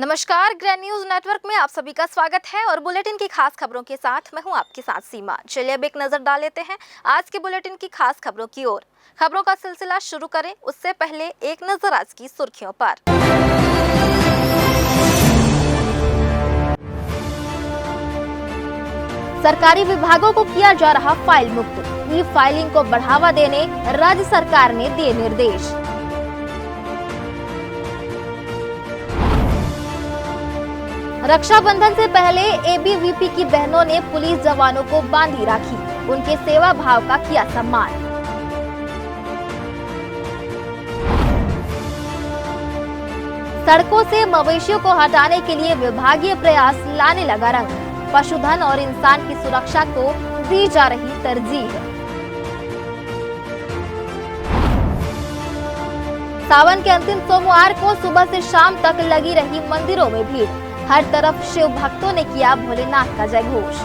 नमस्कार, grand news network में आप सभी का स्वागत है और बुलेटिन की खास खबरों के साथ मैं हूं आपके साथ सीमा। चलिए अब एक नजर डाल लेते हैं आज के बुलेटिन की खास खबरों की ओर। खबरों का सिलसिला शुरू करें उससे पहले एक नजर आज की सुर्खियों पर। सरकारी विभागों को किया जा रहा फाइल मुक्त, ई फाइलिंग को बढ़ावा देने राज्य सरकार ने दिए निर्देश। रक्षाबंधन से पहले एबीवीपी की बहनों ने पुलिस जवानों को बांधी राखी, उनके सेवा भाव का किया सम्मान। सड़कों से मवेशियों को हटाने के लिए विभागीय प्रयास लाने लगा रंग, पशुधन और इंसान की सुरक्षा को दी जा रही तरजीह। सावन के अंतिम सोमवार को सुबह से शाम तक लगी रही मंदिरों में भीड़, हर तरफ शिव भक्तों ने किया भोलेनाथ का जयघोष।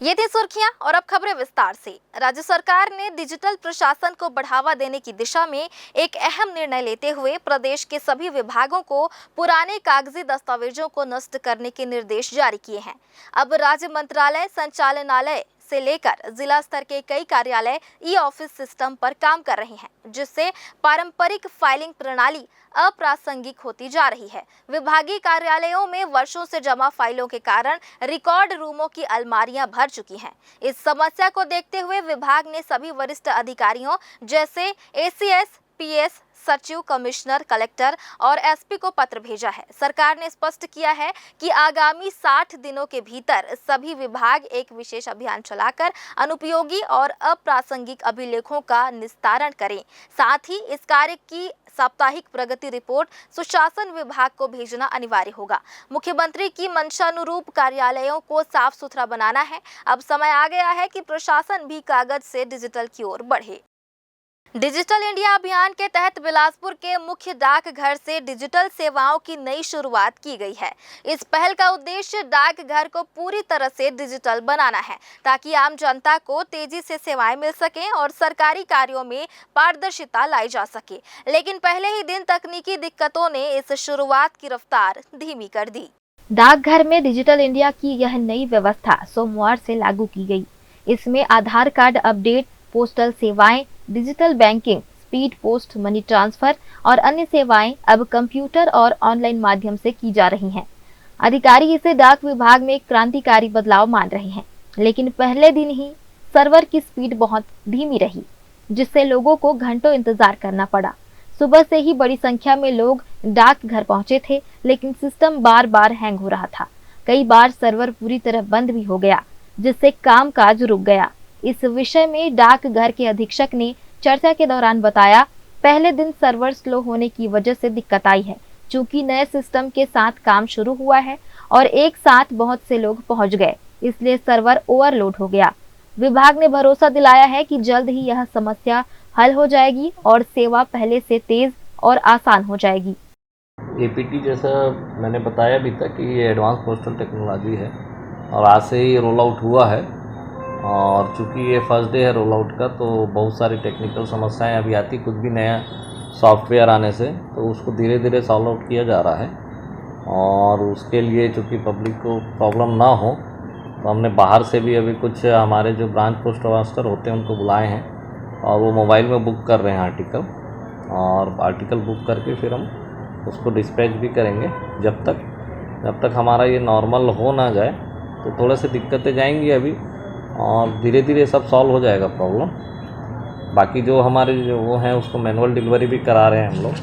ये थी सुर्खियां और अब खबरें विस्तार से। राज्य सरकार ने डिजिटल प्रशासन को बढ़ावा देने की दिशा में एक अहम निर्णय लेते हुए प्रदेश के सभी विभागों को पुराने कागजी दस्तावेजों को नष्ट करने के निर्देश जारी किए हैं। अब राज्य मंत्रालय संचालनालय से लेकर जिला स्तर के कई कार्यालय ई ऑफिस सिस्टम पर काम कर रहे हैं, जिससे पारंपरिक फाइलिंग प्रणाली अप्रासंगिक होती जा रही है। विभागीय कार्यालयों में वर्षों से जमा फाइलों के कारण रिकॉर्ड रूमों की अलमारियां भर चुकी हैं। इस समस्या को देखते हुए विभाग ने सभी वरिष्ठ अधिकारियों जैसे एसीएस, पीएस, सचिव, कमिश्नर, कलेक्टर और एसपी को पत्र भेजा है। सरकार ने स्पष्ट किया है कि आगामी 60 दिनों के भीतर सभी विभाग एक विशेष अभियान चलाकर अनुपयोगी और अप्रासंगिक अभिलेखों का निस्तारण करें। साथ ही इस कार्य की साप्ताहिक प्रगति रिपोर्ट सुशासन विभाग को भेजना अनिवार्य होगा। मुख्यमंत्री की मंशानुरूप कार्यालयों को साफ सुथरा बनाना है। अब समय आ गया है कि प्रशासन भी कागज से डिजिटल की ओर बढ़े। डिजिटल इंडिया अभियान के तहत बिलासपुर के मुख्य डाकघर से डिजिटल सेवाओं की नई शुरुआत की गई है। इस पहल का उद्देश्य डाकघर को पूरी तरह से डिजिटल बनाना है, ताकि आम जनता को तेजी से सेवाएं मिल सकें और सरकारी कार्यों में पारदर्शिता लाई जा सके। लेकिन पहले ही दिन तकनीकी दिक्कतों ने इस शुरुआत की रफ्तार धीमी कर दी। डाकघर में डिजिटल इंडिया की यह नई व्यवस्था सोमवार से लागू की गई। इसमें आधार कार्ड अपडेट, पोस्टल सेवाएं, digital banking, speed post money transfer और अन्य सेवाएं अब कंप्यूटर और ऑनलाइन माध्यम से की जा रही हैं। अधिकारी इसे डाक विभाग में एक क्रांतिकारी बदलाव मान रहे हैं, लेकिन पहले दिन ही सर्वर की स्पीड बहुत धीमी रही, जिससे लोगों को घंटों इंतजार करना पड़ा। सुबह से ही बड़ी संख्या में लोग डाक घर पहुंचे थे, लेकिन सिस्टम बार बार हैंग हो रहा था। कई बार सर्वर पूरी तरह बंद भी हो गया, जिससे कामकाज रुक गया। इस विषय में डाकघर के अधीक्षक ने चर्चा के दौरान बताया, पहले दिन सर्वर स्लो होने की वजह से दिक्कत आई है, चूंकि नए सिस्टम के साथ काम शुरू हुआ है और एक साथ बहुत से लोग पहुंच गए, इसलिए सर्वर ओवरलोड हो गया। विभाग ने भरोसा दिलाया है कि जल्द ही यह समस्या हल हो जाएगी और सेवा पहले से तेज और आसान हो जाएगी। एपीटी जैसा मैंने बताया भी था कि ये एडवांस पोस्टल टेक्नोलॉजी है और आज से ही रोल आउट हुआ है। और चूँकि ये फर्स्ट डे है रोल आउट का, तो बहुत सारी टेक्निकल समस्याएं अभी आती, कुछ भी नया सॉफ्टवेयर आने से, तो उसको धीरे धीरे सॉल्व आउट किया जा रहा है। और उसके लिए चूँकि पब्लिक को प्रॉब्लम ना हो, तो हमने बाहर से भी अभी कुछ हमारे जो ब्रांच पोस्ट मास्टर होते हैं उनको बुलाए हैं और वो मोबाइल में बुक कर रहे हैं आर्टिकल, और आर्टिकल बुक करके फिर हम उसको डिस्पैच भी करेंगे। जब तक हमारा ये नॉर्मल हो ना जाए तो थोड़े से दिक्कतें जाएंगी अभी, और धीरे धीरे सब सॉल्व हो जाएगा प्रॉब्लम। बाकी जो हमारे जो वो हैं उसको मैनुअल डिलीवरी भी करा रहे हैं हम लोग,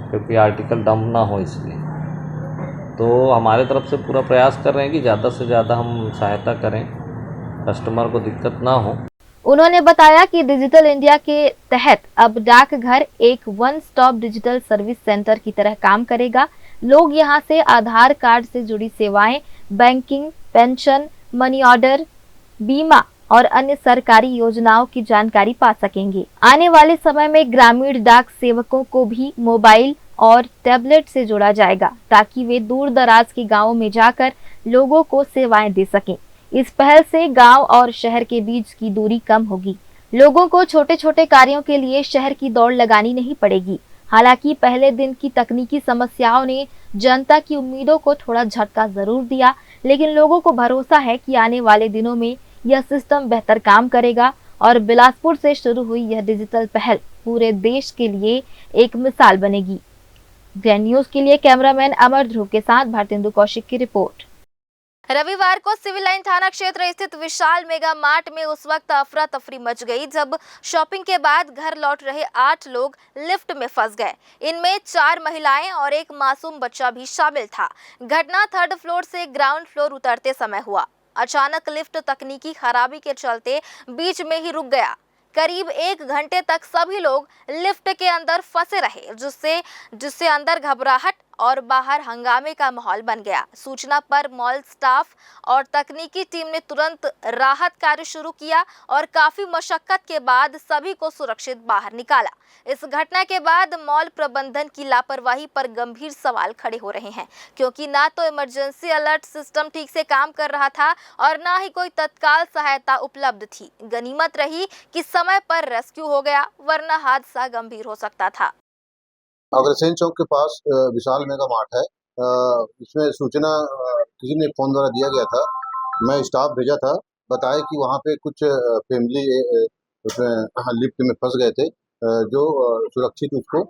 क्योंकि आर्टिकल डंप ना हो इसलिए। तो हमारे तरफ से पूरा प्रयास कर रहे हैं कि ज़्यादा से ज़्यादा हम सहायता करें, कस्टमर को दिक्कत ना हो। उन्होंने बताया कि डिजिटल इंडिया के तहत अब डाकघर एक one stop digital service centre की तरह काम करेगा। लोग यहां से आधार कार्ड से जुड़ी सेवाएं, बैंकिंग, पेंशन, मनी ऑर्डर, बीमा और अन्य सरकारी योजनाओं की जानकारी पा सकेंगे। आने वाले समय में ग्रामीण डाक सेवकों को भी मोबाइल और टैबलेट से जोड़ा जाएगा, ताकि वे दूर दराज के गांवों में जाकर लोगों को सेवाएं दे सकें। इस पहल से गांव और शहर के बीच की दूरी कम होगी। लोगों को छोटे छोटे कार्यों के लिए शहर की दौड़ लगानी नहीं पड़ेगी। हालांकि पहले दिन की तकनीकी समस्याओं ने जनता की उम्मीदों को थोड़ा झटका जरूर दिया, लेकिन लोगों को भरोसा है कि आने वाले दिनों में यह सिस्टम बेहतर काम करेगा और बिलासपुर से शुरू हुई यह डिजिटल पहल पूरे देश के लिए एक मिसाल बनेगी। ग्रैंड न्यूज के लिए कैमरामैन अमर ध्रुव के साथ भारतेंदु कौशिक की रिपोर्ट। रविवार को सिविल लाइन थाना क्षेत्र स्थित विशाल मेगा मार्ट में उस वक्त अफरा तफरी मच गई जब शॉपिंग के बाद घर लौट रहे 8 लोग लिफ्ट में फंस गए। इनमें 4 महिलाएं और एक मासूम बच्चा भी शामिल था। घटना 3rd फ्लोर से ग्राउंड फ्लोर उतरते समय हुआ। अचानक लिफ्ट तकनीकी खराबी के चलते बीच में ही रुक गया। करीब 1 घंटे तक सभी लोग लिफ्ट के अंदर फंसे रहे, जिससे अंदर घबराहट और बाहर हंगामे का माहौल बन गया। सूचना पर मॉल स्टाफ और तकनीकी टीम ने तुरंत राहत कार्य शुरू किया और काफी मशक्कत के बाद सभी को सुरक्षित बाहर निकाला। इस घटना के बाद मॉल प्रबंधन की लापरवाही पर गंभीर सवाल खड़े हो रहे हैं, क्योंकि ना तो इमरजेंसी अलर्ट सिस्टम ठीक से काम कर रहा था और ना ही कोई तत्काल सहायता उपलब्ध थी। गनीमत रही कि समय पर रेस्क्यू हो गया, वरना हादसा गंभीर हो सकता था। अग्रसेन चौक के पास विशाल मेगा मार्ट है। इसमें सूचना किसी ने फोन द्वारा दिया गया था। मैं स्टाफ भेजा था, बताया कि वहाँ पे कुछ फैमिली उसमें लिफ्ट में फंस गए थे, जो सुरक्षित उसको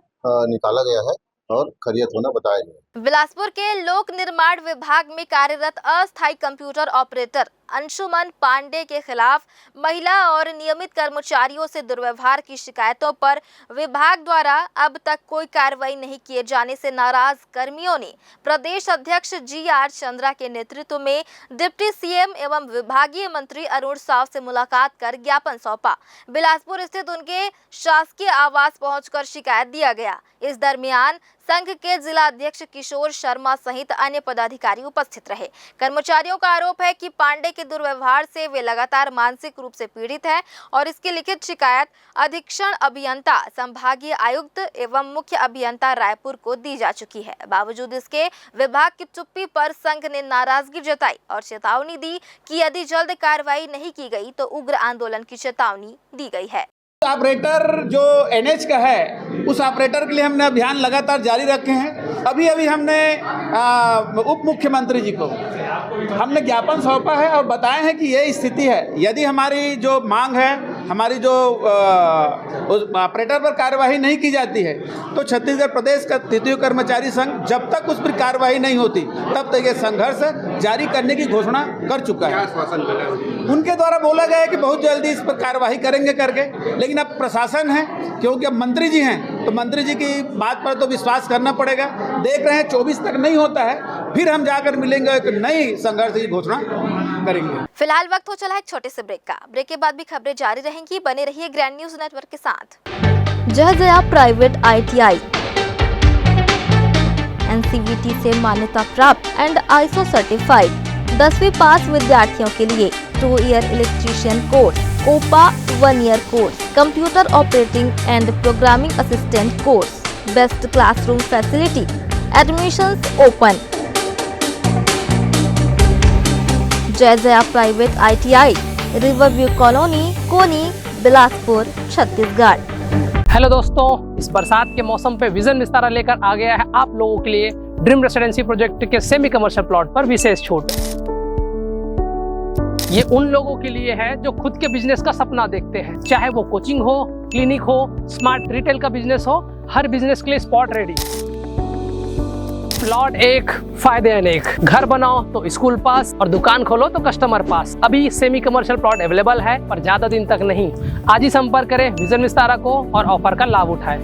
निकाला गया है और खैरियत होना बताया गया। बिलासपुर के लोक निर्माण विभाग में कार्यरत अस्थायी कंप्यूटर ऑपरेटर अंशुमन पांडे के खिलाफ महिला और नियमित कर्मचारियों से दुर्व्यवहार की शिकायतों पर विभाग द्वारा अब तक कोई कार्रवाई नहीं किए जाने से नाराज कर्मियों ने प्रदेश अध्यक्ष GR चंद्रा के नेतृत्व में डिप्टी CM एवं विभागीय मंत्री अरुण साव से मुलाकात कर ज्ञापन सौंपा। बिलासपुर स्थित उनके शासकीय आवास पहुंचकर शिकायत दिया गया। इस दरमियान संघ के जिला अध्यक्ष किशोर शर्मा सहित अन्य पदाधिकारी उपस्थित रहे। कर्मचारियों का आरोप है कि पांडे के दुर्व्यवहार से वे लगातार मानसिक रूप से पीड़ित हैं और इसकी लिखित शिकायत अधीक्षण अभियंता, संभागीय आयुक्त एवं मुख्य अभियंता रायपुर को दी जा चुकी है। बावजूद इसके विभाग की चुप्पी पर संघ ने नाराजगी जताई और चेतावनी दी कि यदि जल्द कार्रवाई नहीं की गई तो उग्र आंदोलन की चेतावनी दी गई है। ऑपरेटर जो NH का है, उस ऑपरेटर के लिए हमने अभियान लगातार जारी रखे हैं। अभी हमने उप मुख्यमंत्री जी को हमने ज्ञापन सौंपा है और बताए हैं कि ये स्थिति है। यदि हमारी जो मांग है, हमारी जो उस ऑपरेटर पर कार्यवाही नहीं की जाती है, तो छत्तीसगढ़ प्रदेश का तृतीय कर्मचारी संघ जब तक उस पर कार्यवाही नहीं होती तब तक ये संघर्ष जारी करने की घोषणा कर चुका है। उनके द्वारा बोला गया है कि बहुत जल्दी इस पर कार्यवाही करेंगे करके, लेकिन अब प्रशासन है, क्योंकि अब मंत्री जी हैं, तो मंत्री जी की बात पर तो विश्वास करना पड़ेगा। देख रहे हैं 24 तक नहीं होता है, फिर हम जाकर मिलेंगे, एक नई संघर्ष की घोषणा करेंगे। फिलहाल वक्त हो चला है एक छोटे से ब्रेक का। ब्रेक के बाद भी खबरें जारी रहेंगी, बने रहिए ग्रैंड न्यूज नेटवर्क के साथ। जय जया प्राइवेट ITI NCVT से मान्यता प्राप्त एंड ISO सर्टिफाइड 10वीं पास विद्यार्थियों के लिए 2 year electrician course, OPA 1 year course, computer operating and programming assistant course, best classroom facility, admissions open. Jai Jaya private ITI, Riverview colony, Koni, Bilaspur, Chhattisgarh. Hello दोस्तों, इस बरसात के मौसम पे विजन विस्तारा लेकर आ गया है आप लोगों के लिए ड्रीम रेसिडेंसी प्रोजेक्ट के सेमी कमर्शियल प्लॉट पर विशेष छूट। ये उन लोगों के लिए है जो खुद के बिजनेस का सपना देखते हैं, चाहे वो कोचिंग हो, क्लिनिक हो, स्मार्ट रिटेल का बिजनेस हो, हर बिजनेस के लिए स्पॉट रेडी। प्लॉट एक, फायदे अनेक। घर बनाओ तो स्कूल पास और दुकान खोलो तो कस्टमर पास। अभी सेमी कमर्शियल प्लॉट अवेलेबल है, पर ज्यादा दिन तक नहीं। आज ही संपर्क करें विजन विस्तारा को और ऑफर का लाभ उठाएं।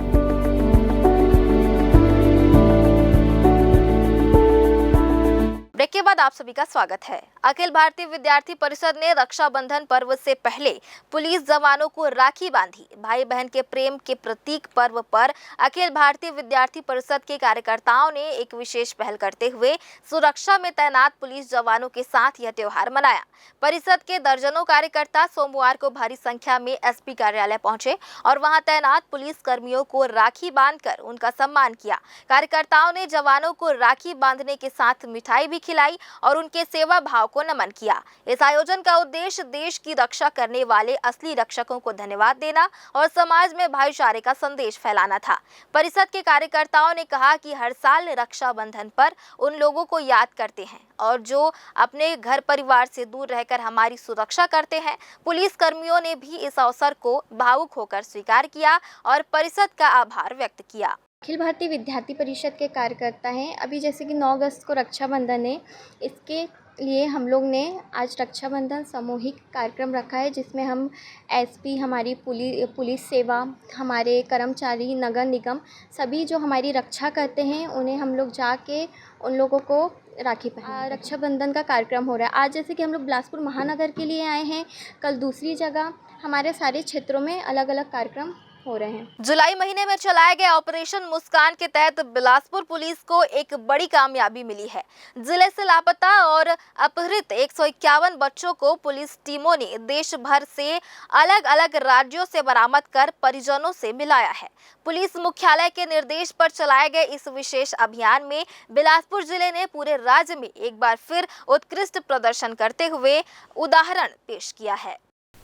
ब्रेक के बाद आप सभी का स्वागत है। अखिल भारतीय विद्यार्थी परिषद ने रक्षाबंधन पर्व से पहले पुलिस जवानों को राखी बांधी। भाई बहन के प्रेम के प्रतीक पर्व पर अखिल भारतीय विद्यार्थी परिषद के कार्यकर्ताओं ने एक विशेष पहल करते हुए सुरक्षा में तैनात पुलिस जवानों के साथ यह त्योहार मनाया। परिषद के दर्जनों कार्यकर्ता सोमवार को भारी संख्या में SP कार्यालय पहुंचे और वहां तैनात पुलिस कर्मियों को राखी बांधकर उनका सम्मान किया। कार्यकर्ताओं ने जवानों को राखी बांधने के साथ मिठाई भी खिलाई और उनके सेवा भाव को नमन किया। इस आयोजन का उद्देश्य देश की रक्षा करने वाले असली रक्षकों को धन्यवाद देना और समाज में भाईचारे का संदेश फैलाना था। परिषद के कार्यकर्ताओं ने कहा कि हर साल रक्षाबंधन पर उन लोगों को याद करते हैं और जो अपने घर परिवार से दूर रहकर हमारी सुरक्षा करते हैं। पुलिस कर्मियों ने भी इस अवसर को भावुक होकर स्वीकार किया और परिषद का आभार व्यक्त किया। अखिल भारतीय विद्यार्थी परिषद के कार्यकर्ता हैं। अभी जैसे कि 9 अगस्त को रक्षाबंधन है, इसके लिए हम लोग ने आज रक्षाबंधन सामूहिक कार्यक्रम रखा है, जिसमें हम एसपी, हमारी पुलिस सेवा, हमारे कर्मचारी, नगर निगम, सभी जो हमारी रक्षा करते हैं उन्हें हम लोग जाके उन लोगों को राखी पहनाएं। रक्षाबंधन का कार्यक्रम हो रहा है आज। जैसे कि हम लोग बिलासपुर महानगर के लिए आए हैं, कल दूसरी जगह, हमारे सारे क्षेत्रों में अलग अलग कार्यक्रम हो रहे हैं। जुलाई महीने में चलाए गए ऑपरेशन मुस्कान के तहत बिलासपुर पुलिस को एक बड़ी कामयाबी मिली है। जिले से लापता और अपहृत 151 बच्चों को पुलिस टीमों ने देश भर से अलग अलग राज्यों से बरामद कर परिजनों से मिलाया है। पुलिस मुख्यालय के निर्देश पर चलाए गए इस विशेष अभियान में बिलासपुर जिले ने पूरे राज्य में एक बार फिर उत्कृष्ट प्रदर्शन करते हुए उदाहरण पेश किया है।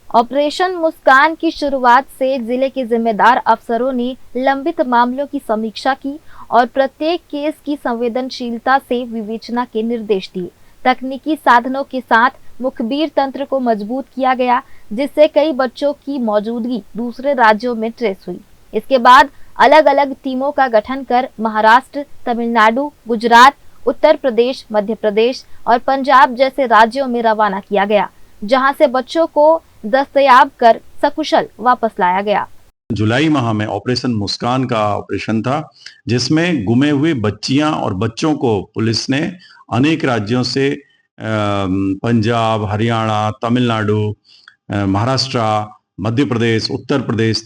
ऑपरेशन मुस्कान की शुरुआत से जिले के जिम्मेदार अफसरों ने लंबित मामलों की समीक्षा की और प्रत्येक केस की संवेदनशीलता से विवेचना के निर्देश दिए। तकनीकी साधनों के साथ मुखबिर तंत्र को मजबूत किया गया, जिससे कई बच्चों की मौजूदगी दूसरे राज्यों में ट्रेस हुई। इसके बाद अलग अलग टीमों का गठन कर महाराष्ट्र, तमिलनाडु, गुजरात, उत्तर प्रदेश, मध्य प्रदेश और पंजाब जैसे राज्यों में रवाना किया गया, जहां से बच्चों को दस्तयाब कर सकुशल वापस लाया गया। जुलाई माह में ऑपरेशन मुस्कान का ऑपरेशन था, जिसमें गुमे हुए बच्चियां और बच्चों को पुलिस ने अनेक राज्यों से पंजाब, हरियाणा, तमिलनाडु, महाराष्ट्र, मध्य प्रदेश, उत्तर प्रदेश,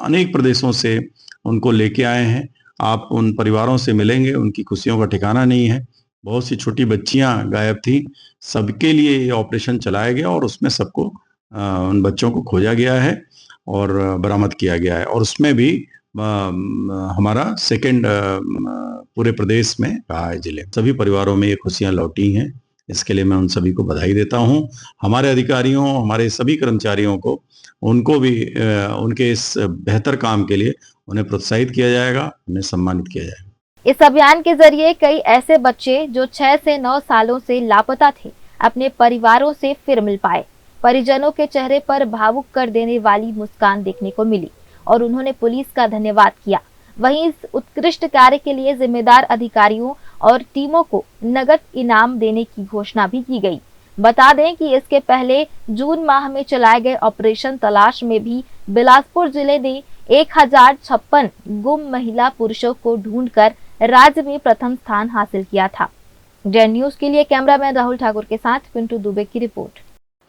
अनेक प्रदेशों से उनको लेके आए हैं। आप उन परिवारों से मिलेंगे, उनकी खुशियों का ठिकाना नहीं है। बहुत सी छोटी बच्चियां गायब थी, सबके लिए ये ऑपरेशन चलाया गया और उसमें सबको उन बच्चों को खोजा गया है और बरामद किया गया है। और उसमें भी हमारा सेकंड पूरे प्रदेश में रहा है जिले। सभी परिवारों में ये खुशियां लौटी हैं, इसके लिए मैं उन सभी को बधाई देता हूं। हमारे अधिकारियों, हमारे सभी कर्मचारियों को, उनको भी उनके इस बेहतर काम के लिए उन्हें प्रोत्साहित किया जाएगा, उन्हें सम्मानित किया जाएगा। इस अभियान के जरिए कई ऐसे बच्चे जो 6 से 9 सालों से लापता थे, अपने परिवारों से फिर मिल पाए। परिजनों के चेहरे पर भावुक कर देने वाली मुस्कान देखने को मिली और उन्होंने पुलिस का धन्यवाद किया। वहीं इस उत्कृष्ट कार्य के लिए जिम्मेदार अधिकारियों और टीमों को नगद इनाम देने की घोषणा भी की गई। बता दें कि इसके पहले जून माह में चलाए गए ऑपरेशन तलाश में भी बिलासपुर जिले ने 1056 गुम महिला पुरुषों को ढूंढकर राज्य में प्रथम स्थान हासिल किया था। डैन न्यूज के लिए कैमरामैन राहुल ठाकुर के साथ पिंटू दुबे की रिपोर्ट।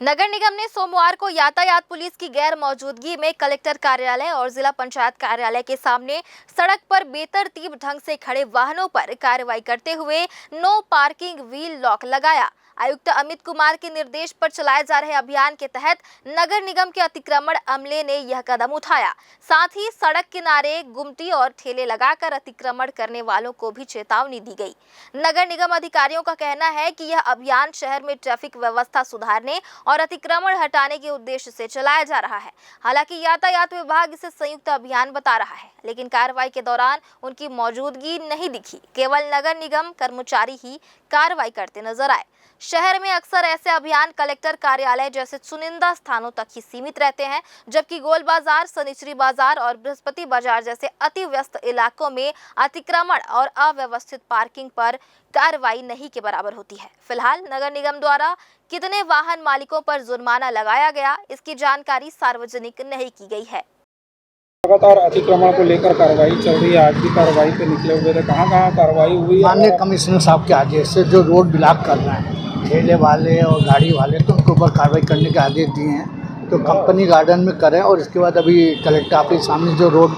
नगर निगम ने सोमवार को यातायात पुलिस की गैर मौजूदगी में कलेक्टर कार्यालय और जिला पंचायत कार्यालय के सामने सड़क पर बेतरतीब ढंग से खड़े वाहनों पर कार्रवाई करते हुए नो पार्किंग व्हील लॉक लगाया। आयुक्त अमित कुमार के निर्देश पर चलाए जा रहे अभियान के तहत नगर निगम के अतिक्रमण अमले ने यह कदम उठाया। साथ ही सड़क किनारे गुमटी और ठेले लगाकर अतिक्रमण करने वालों को भी चेतावनी दी गई। नगर निगम अधिकारियों का कहना है कि यह अभियान शहर में ट्रैफिक व्यवस्था सुधारने और अतिक्रमण हटाने के उद्देश्य से चलाया जा रहा है। हालांकि यातायात विभाग इसे संयुक्त अभियान बता रहा है, लेकिन कार्रवाई के दौरान उनकी मौजूदगी नहीं दिखी। केवल नगर निगम कर्मचारी ही कार्रवाई करते नजर आए। शहर में अक्सर ऐसे अभियान कलेक्टर कार्यालय जैसे चुनिंदा स्थानों तक ही सीमित रहते हैं, जबकि गोल बाजार, शनिचरी बाजार और बृहस्पति बाजार जैसे अति व्यस्त इलाकों में अतिक्रमण और अव्यवस्थित पार्किंग पर कार्रवाई नहीं के बराबर होती है। फिलहाल नगर निगम द्वारा कितने वाहन मालिकों पर जुर्माना लगाया गया, इसकी जानकारी सार्वजनिक नहीं की गई है। लगातार अतिक्रमण को लेकर कार्रवाई चल रही है। आज भी कार्रवाई पे निकले हुए थे, कहाँ कार्रवाई हुई? माननीय कमिश्नर साहब के आदेश से जो रोड ब्लॉक कर रहे हैं ठेले वाले और गाड़ी वाले, तो उनके ऊपर कार्रवाई करने के आदेश दिए हैं। तो कंपनी गार्डन में करें और इसके बाद अभी कलेक्टर ऑफिस सामने जो रोड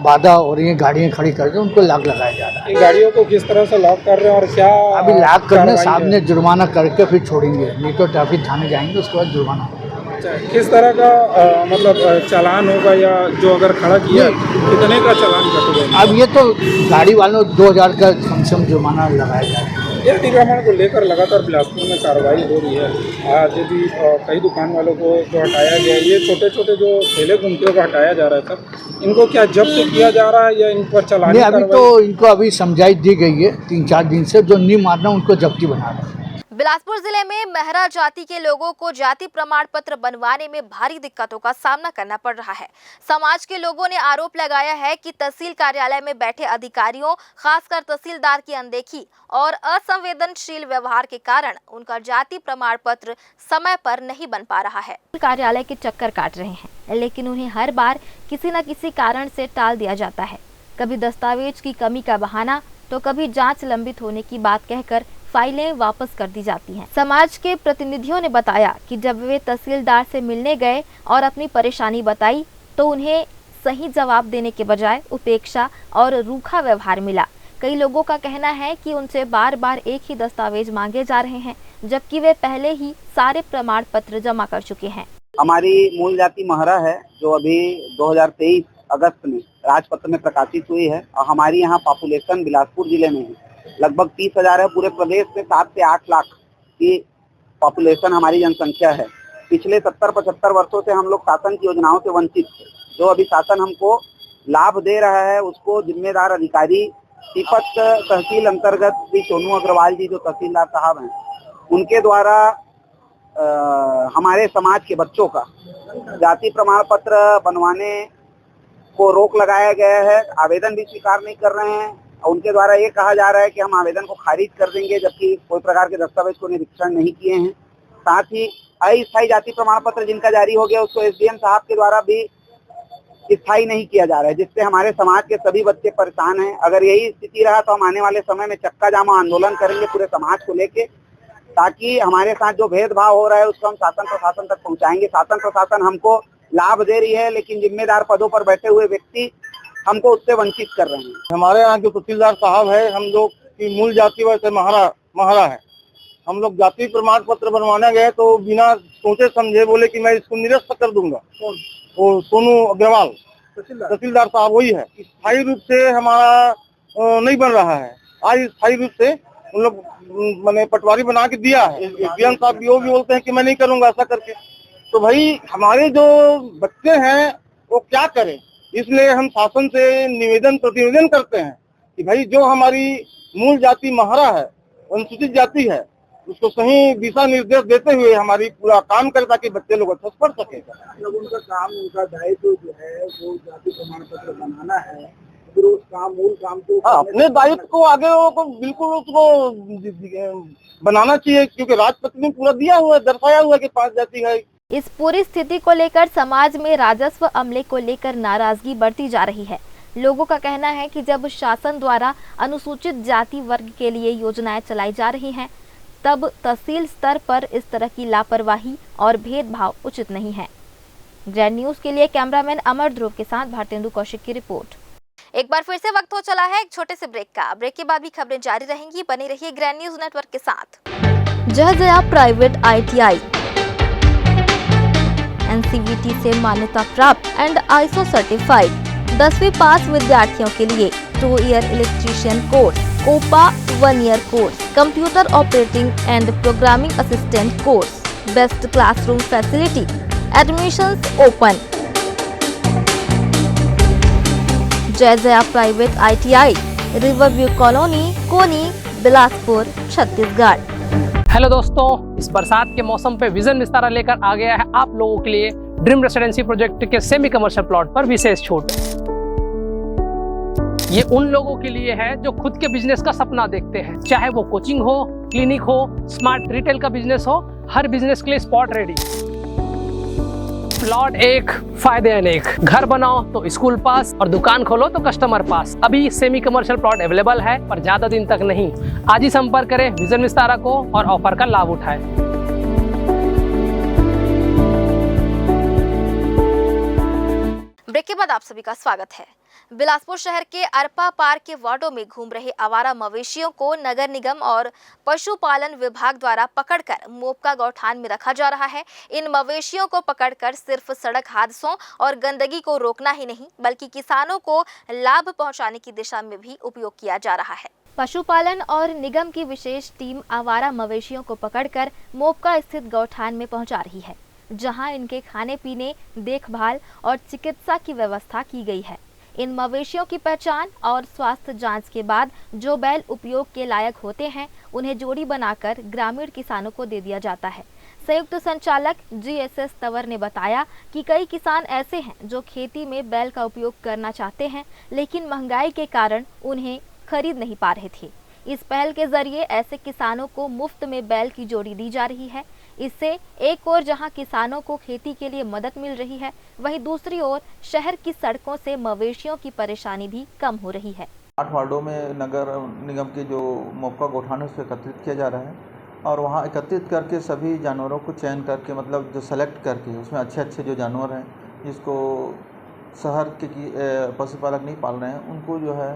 बाधा हो रही है, गाड़ियाँ खड़ी कर रहे हैं, उनको लॉक लगाया जा रहा है। इन गाड़ियों को किस तरह से लॉक कर रहे हैं और क्या अभी लॉक करने सामने जुर्माना करके फिर छोड़ेंगे, नहीं तो ट्रैफिक थाने जाएंगे, उसके बाद जुर्माना होगा। किस तरह का मतलब चालान होगा, या जो अगर खड़ा किया कितने का चालान कटेगा? अब ये तो गाड़ी वालों 2000 का कम से कम जुर्माना लगाया जा रहा है। ये अतिक्रमण को लेकर लगातार बिलासपुर में कार्रवाई हो रही है। आज भी कई दुकान वालों को जो हटाया गया, ये छोटे छोटे जो ठेले घूमते को हटाया जा रहा है, सर इनको क्या जब्त किया जा रहा है या इन पर चलाने? अभी तो इनको अभी समझाई दी गई है 3-4 दिन से, जो नहीं मारना उनको जब्ती बना रहा है। बिलासपुर जिले में मेहरा जाति के लोगों को जाति प्रमाण पत्र बनवाने में भारी दिक्कतों का सामना करना पड़ रहा है। समाज के लोगों ने आरोप लगाया है कि तहसील कार्यालय में बैठे अधिकारियों, खासकर तहसीलदार की अनदेखी और असंवेदनशील व्यवहार के कारण उनका जाति प्रमाण पत्र समय पर नहीं बन पा रहा है। कार्यालय के चक्कर काट रहे हैं, लेकिन उन्हें हर बार किसी न किसी कारण से टाल दिया जाता है। कभी दस्तावेज की कमी का बहाना, तो कभी जांच लंबित होने की बात कहकर फाइलें वापस कर दी जाती हैं। समाज के प्रतिनिधियों ने बताया कि जब वे तहसीलदार से मिलने गए और अपनी परेशानी बताई, तो उन्हें सही जवाब देने के बजाय उपेक्षा और रूखा व्यवहार मिला। कई लोगों का कहना है कि उनसे बार बार एक ही दस्तावेज मांगे जा रहे हैं, जबकि वे पहले ही सारे प्रमाण पत्र जमा कर चुके हैं। हमारी मूल जाति महरा है, जो अभी 2023 अगस्त में राजपत्र में प्रकाशित हुई है, और हमारी यहाँ पॉपुलेशन बिलासपुर जिले में है लगभग 30,000 है। पूरे प्रदेश में 7 से 8 लाख की पॉपुलेशन हमारी जनसंख्या है। पिछले 70-75 वर्षों से हम लोग शासन की योजनाओं से वंचित थे। जो अभी शासन हमको लाभ दे रहा है, उसको जिम्मेदार अधिकारी तिपत तहसील अंतर्गत श्री सोनू अग्रवाल जी, जो तहसीलदार साहब हैं, उनके द्वारा हमारे समाज के बच्चों का जाति प्रमाण पत्र बनवाने को रोक लगाया गया है। आवेदन भी स्वीकार नहीं कर रहे हैं। उनके द्वारा ये कहा जा रहा है कि हम आवेदन को खारिज कर देंगे, जबकि कोई प्रकार के दस्तावेज को निरीक्षण नहीं किए हैं। साथ ही अस्थायी जाति प्रमाण पत्र जिनका जारी हो गया, उसको एसडीएम साहब के द्वारा भी स्थायी नहीं किया जा रहा है, जिससे हमारे समाज के सभी बच्चे परेशान हैं। अगर यही स्थिति रहा तो हम आने वाले समय में चक्का जामा आंदोलन करेंगे पूरे समाज को लेके, ताकि हमारे साथ जो भेदभाव हो रहा है उसको हम शासन प्रशासन तक पहुँचाएंगे। शासन प्रशासन हमको लाभ दे रही है, लेकिन जिम्मेदार पदों पर बैठे हुए व्यक्ति हमको उससे वंचित कर रहे हैं। हमारे यहाँ जो तहसीलदार साहब है, हम लोग की मूल जाति वैसे महरा है। हम लोग जाति प्रमाण पत्र बनवाने गए तो बिना सोचे समझे बोले कि मैं इसको निरस्त कर दूंगा। वो सोनू अग्रवाल तहसीलदार साहब वही है। स्थायी रूप से हमारा नहीं बन रहा है। आज स्थायी रूप से उन लोग मैंने पटवारी बना के दिया है। एसडीएम साहब भी वो भी बोलते हैं कि मैं नहीं करूंगा ऐसा करके। तो भाई हमारे जो बच्चे हैं वो क्या करें, इसलिए हम शासन से प्रतिनिवेदन करते हैं कि भाई जो हमारी मूल जाति महरा है, अनुसूचित जाति है, उसको सही दिशा निर्देश देते हुए हमारी पूरा काम करे, ताकि बच्चे लोग अच्छा पढ़ सके। उनका काम, उनका दायित्व जो है वो जाति प्रमाण पत्र बनाना है, फिर उस काम मूल काम को अपने दायित्व को आगे को बिल्कुल उसको बनाना चाहिए, क्योंकि राजपत्र में पूरा दिया हुआ है, दर्शाया हुआ है कि 5 जाति है। इस पूरी स्थिति को लेकर समाज में राजस्व अमले को लेकर नाराजगी बढ़ती जा रही है। लोगों का कहना है कि जब शासन द्वारा अनुसूचित जाति वर्ग के लिए योजनाएं चलाई जा रही हैं, तब तहसील स्तर पर इस तरह की लापरवाही और भेदभाव उचित नहीं है। ग्रैंड न्यूज के लिए कैमरामैन अमर ध्रुव के साथ भारतेंदु कौशिक की रिपोर्ट। एक बार फिर से वक्त हो चला है एक छोटे से ब्रेक का। ब्रेक के बाद भी खबरें जारी रहेंगी, बनी रहिए ग्रैंड न्यूज नेटवर्क के साथ। जया प्राइवेट ITI NCVT से मान्यता प्राप्त एंड ISO सर्टिफाइड 10वीं पास विद्यार्थियों के लिए 2 year electrician course, COPA 1 year course, computer operating and programming assistant course, best classroom facility, admissions open. Jaya private ITI, Riverview colony, Koni, Bilaspur, Chhattisgarh. Hello दोस्तों, इस बरसात के मौसम पे विजन विस्तारा लेकर आ गया है आप लोगों के लिए ड्रीम रेसिडेंसी प्रोजेक्ट के सेमी कमर्शियल प्लॉट पर विशेष छूट। ये उन लोगों के लिए है जो खुद के बिजनेस का सपना देखते हैं, चाहे वो कोचिंग हो, क्लिनिक हो, स्मार्ट रिटेल का बिजनेस हो, हर बिजनेस के लिए स्पॉट रेडी। प्लॉट एक, फायदे अनेक। घर बनाओ तो स्कूल पास और दुकान खोलो तो कस्टमर पास। अभी सेमी कमर्शियल प्लॉट अवेलेबल है, पर ज्यादा दिन तक नहीं। आज ही संपर्क करें विजन विस्तारा को और ऑफर का लाभ उठाएं। ब्रेक के बाद आप सभी का स्वागत है। बिलासपुर शहर के अरपा पार के वार्डों में घूम रहे आवारा मवेशियों को नगर निगम और पशुपालन विभाग द्वारा पकड़कर मोपका गौठान में रखा जा रहा है। इन मवेशियों को पकड़कर सिर्फ सड़क हादसों और गंदगी को रोकना ही नहीं, बल्कि किसानों को लाभ पहुंचाने की दिशा में भी उपयोग किया जा रहा है। पशुपालन और निगम की विशेष टीम आवारा मवेशियों को पकड़कर मोपका स्थित गौठान में पहुंचा रही है, जहां इनके खाने पीने, देखभाल और चिकित्सा की व्यवस्था की गई है। इन मवेशियों की पहचान और स्वास्थ्य जांच के बाद जो बैल उपयोग के लायक होते हैं, उन्हें जोड़ी बनाकर ग्रामीण किसानों को दे दिया जाता है। संयुक्त संचालक GSS तंवर ने बताया कि कई किसान ऐसे हैं जो खेती में बैल का उपयोग करना चाहते हैं, लेकिन महंगाई के कारण उन्हें खरीद नहीं पा रहे थे। इस पहल के जरिए ऐसे किसानों को मुफ्त में बैल की जोड़ी दी जा रही है। इससे एक ओर जहां किसानों को खेती के लिए मदद मिल रही है, वहीं दूसरी ओर शहर की सड़कों से मवेशियों की परेशानी भी कम हो रही है। 8 वार्डों में नगर निगम के जो मोपका गौठान है, उसको एकत्रित किया जा रहा है और वहाँ एकत्रित करके सभी जानवरों को चयन करके, मतलब जो सेलेक्ट करके उसमें अच्छे जो जानवर हैं जिसको शहर के पशुपालक नहीं पाल रहे हैं, उनको जो है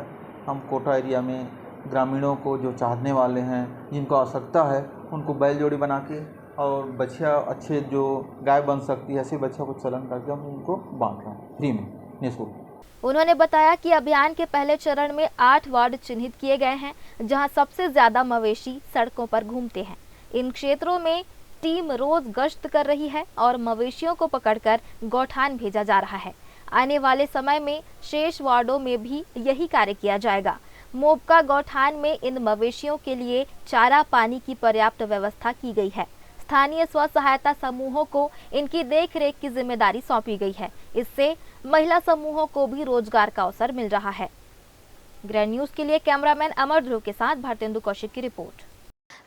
हम कोटा एरिया में ग्रामीणों को जो चाहने वाले हैं, जिनको आवश्यकता है, उनको बैल जोड़ी बना के और बछिया अच्छे जो गाय बन सकती है, ऐसे बच्चों को चलन करके हम उनको बांट रहे हैं फ्री में, निःशुल्क। उन्होंने बताया कि अभियान के पहले चरण में 8 वार्ड चिन्हित किए गए हैं, जहां सबसे ज्यादा मवेशी सड़कों पर घूमते हैं। इन क्षेत्रों में टीम रोज गश्त कर रही है और मवेशियों को पकड़कर गौठान भेजा जा रहा है। आने वाले समय में शेष वार्डों में भी यही कार्य किया जाएगा। मोपका गौठान में इन मवेशियों के लिए चारा पानी की पर्याप्त व्यवस्था की गई है। स्थानीय स्व सहायता समूहों को इनकी देखरेख की जिम्मेदारी सौंपी गई है। इससे महिला समूहों को भी रोजगार का अवसर मिल रहा है। ग्रैंड न्यूज के लिए कैमरामैन अमर ध्रुव के साथ भारतेंदु कौशिक की रिपोर्ट।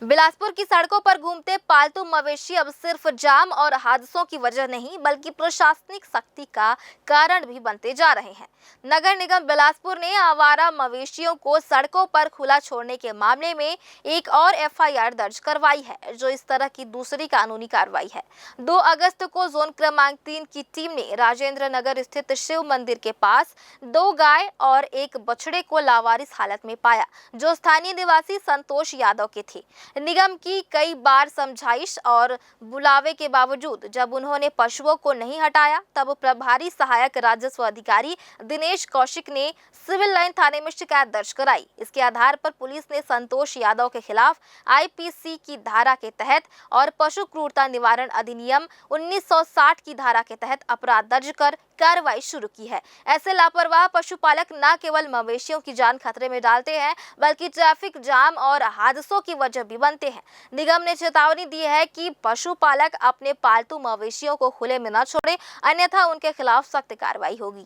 बिलासपुर की सड़कों पर घूमते पालतू मवेशी अब सिर्फ जाम और हादसों की वजह नहीं, बल्कि प्रशासनिक सख्ती का कारण भी बनते जा रहे हैं। नगर निगम बिलासपुर ने आवारा मवेशियों को सड़कों पर खुला छोड़ने के मामले में एक और FIR दर्ज करवाई है, जो इस तरह की दूसरी कानूनी कार्रवाई है। 2 अगस्त को जोन क्रमांक 3 की टीम ने राजेंद्र नगर स्थित शिव मंदिर के पास 2 गाय और 1 बछड़े को लावारिस हालत में पाया, जो स्थानीय निवासी संतोष यादव के थे। निगम की कई बार समझाइश और बुलावे के बावजूद जब उन्होंने पशुओं को नहीं हटाया, तब प्रभारी सहायक राजस्व अधिकारी दिनेश कौशिक ने सिविल लाइन थाने में शिकायत दर्ज कराई। इसके आधार पर पुलिस ने संतोष यादव के खिलाफ IPC की धारा के तहत और पशु क्रूरता निवारण अधिनियम 1960 की धारा के तहत अपराध दर्ज कर कार्रवाई शुरू की है। ऐसे लापरवाह पशुपालक न केवल मवेशियों की जान खतरे में डालते हैं, बल्कि ट्रैफिक जाम और हादसों की वजह भी बनते हैं। निगम ने चेतावनी दी है कि पशुपालक अपने पालतू मवेशियों को खुले में न छोड़े, अन्यथा उनके खिलाफ सख्त कार्रवाई होगी।